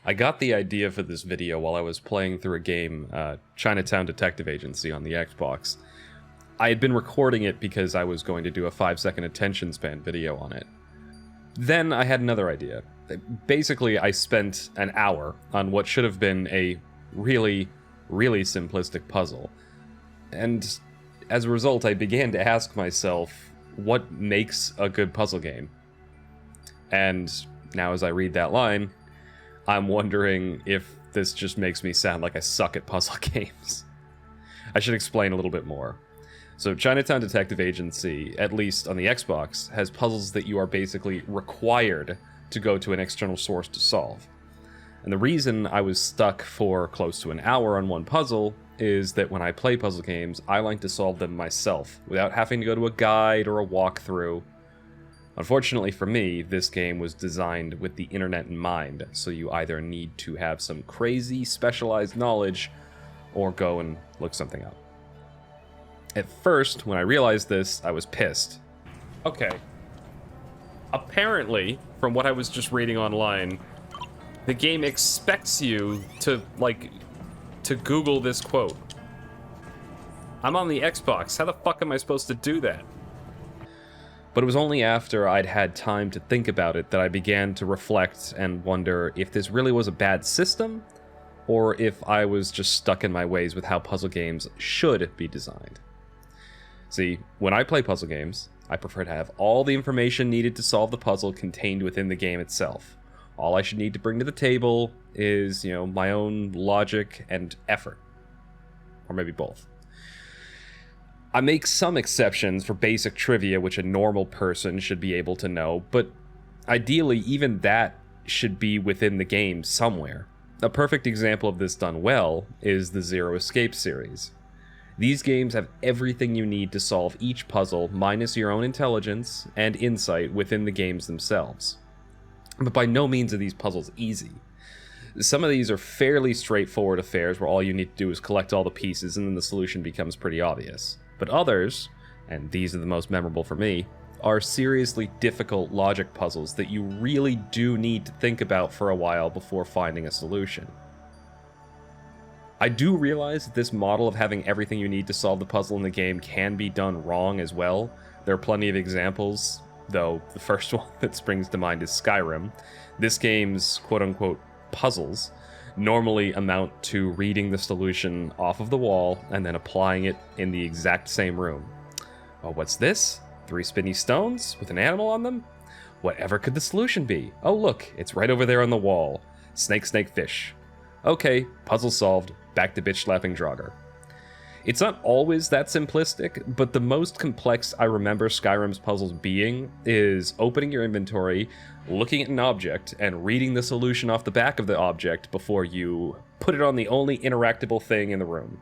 I got the idea for this video while I was playing through a game, Chinatown Detective Agency on the Xbox. I had been recording it because I was going to do a 5-second attention span video on it. Then I had another idea. Basically, I spent an hour on what should have been a really, really simplistic puzzle. And as a result, I began to ask myself, what makes a good puzzle game? And now as I read that line, I'm wondering if this just makes me sound like I suck at puzzle games. I should explain a little bit more. So Chinatown Detective Agency, at least on the Xbox, has puzzles that you are basically required to go to an external source to solve. And the reason I was stuck for close to an hour on one puzzle is that when I play puzzle games, I like to solve them myself, without having to go to a guide or a walkthrough. Unfortunately for me, this game was designed with the internet in mind, so you either need to have some crazy specialized knowledge, or go and look something up. At first, when I realized this, I was pissed. Okay. Apparently, from what I was just reading online, the game expects you to Google this quote. I'm on the Xbox, how the fuck am I supposed to do that? But it was only after I'd had time to think about it that I began to reflect and wonder if this really was a bad system, or if I was just stuck in my ways with how puzzle games should be designed. See, when I play puzzle games, I prefer to have all the information needed to solve the puzzle contained within the game itself. All I should need to bring to the table is, my own logic and effort. Or maybe both. I make some exceptions for basic trivia which a normal person should be able to know, but ideally even that should be within the game somewhere. A perfect example of this done well is the Zero Escape series. These games have everything you need to solve each puzzle minus your own intelligence and insight within the games themselves. But by no means are these puzzles easy. Some of these are fairly straightforward affairs where all you need to do is collect all the pieces and then the solution becomes pretty obvious. But others, and these are the most memorable for me, are seriously difficult logic puzzles that you really do need to think about for a while before finding a solution. I do realize that this model of having everything you need to solve the puzzle in the game can be done wrong as well. There are plenty of examples, though the first one that springs to mind is Skyrim. This game's quote-unquote puzzles normally amount to reading the solution off of the wall and then applying it in the exact same room. Oh, what's this? 3 spinny stones with an animal on them? Whatever could the solution be? Oh look, it's right over there on the wall. Snake, snake, fish. Okay, puzzle solved. Back to bitch slapping Draugr. It's not always that simplistic, but the most complex I remember Skyrim's puzzles being is opening your inventory, looking at an object, and reading the solution off the back of the object before you put it on the only interactable thing in the room.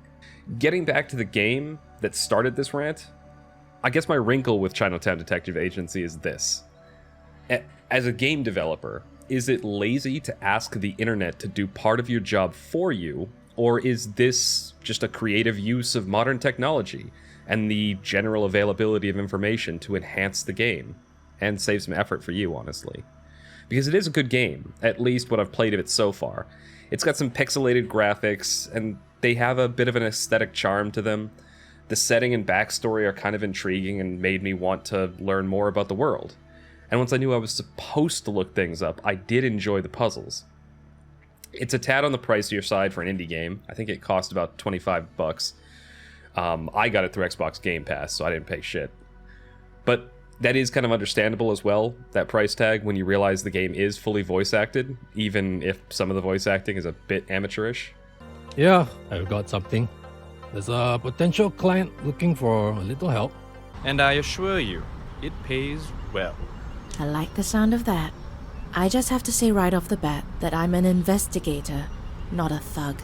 Getting back to the game that started this rant, I guess my wrinkle with Chinatown Detective Agency is this. As a game developer, is it lazy to ask the internet to do part of your job for you, or is this just a creative use of modern technology and the general availability of information to enhance the game and save some effort for you, honestly? Because it is a good game, at least what I've played of it so far. It's got some pixelated graphics, and they have a bit of an aesthetic charm to them. The setting and backstory are kind of intriguing and made me want to learn more about the world. And once I knew I was supposed to look things up, I did enjoy the puzzles. It's a tad on the pricier side for an indie game. I think it cost about $25. I got it through Xbox Game Pass, so I didn't pay shit. But that is kind of understandable as well, that price tag, when you realize the game is fully voice acted, even if some of the voice acting is a bit amateurish. Yeah, I've got something. There's a potential client looking for a little help. And I assure you, it pays well. I like the sound of that. I just have to say right off the bat that I'm an investigator, not a thug.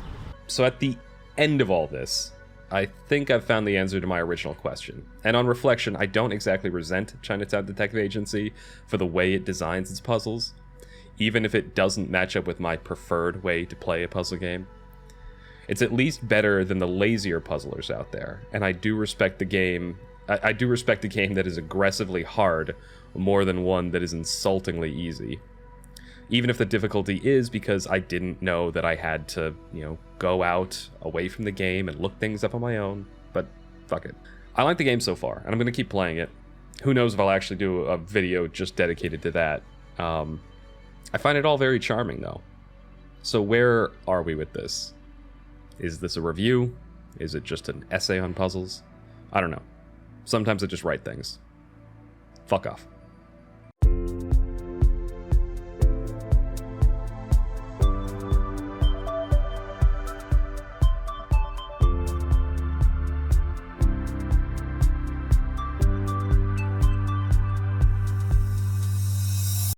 So at the end of all this, I think I've found the answer to my original question. And on reflection, I don't exactly resent Chinatown Detective Agency for the way it designs its puzzles, even if it doesn't match up with my preferred way to play a puzzle game. It's at least better than the lazier puzzlers out there, and I do respect the game. I do respect a game that is aggressively hard more than one that is insultingly easy. Even if the difficulty is because I didn't know that I had to, go out away from the game and look things up on my own. But fuck it. I like the game so far, and I'm going to keep playing it. Who knows if I'll actually do a video just dedicated to that. I find it all very charming, though. So where are we with this? Is this a review? Is it just an essay on puzzles? I don't know. Sometimes I just write things. Fuck off.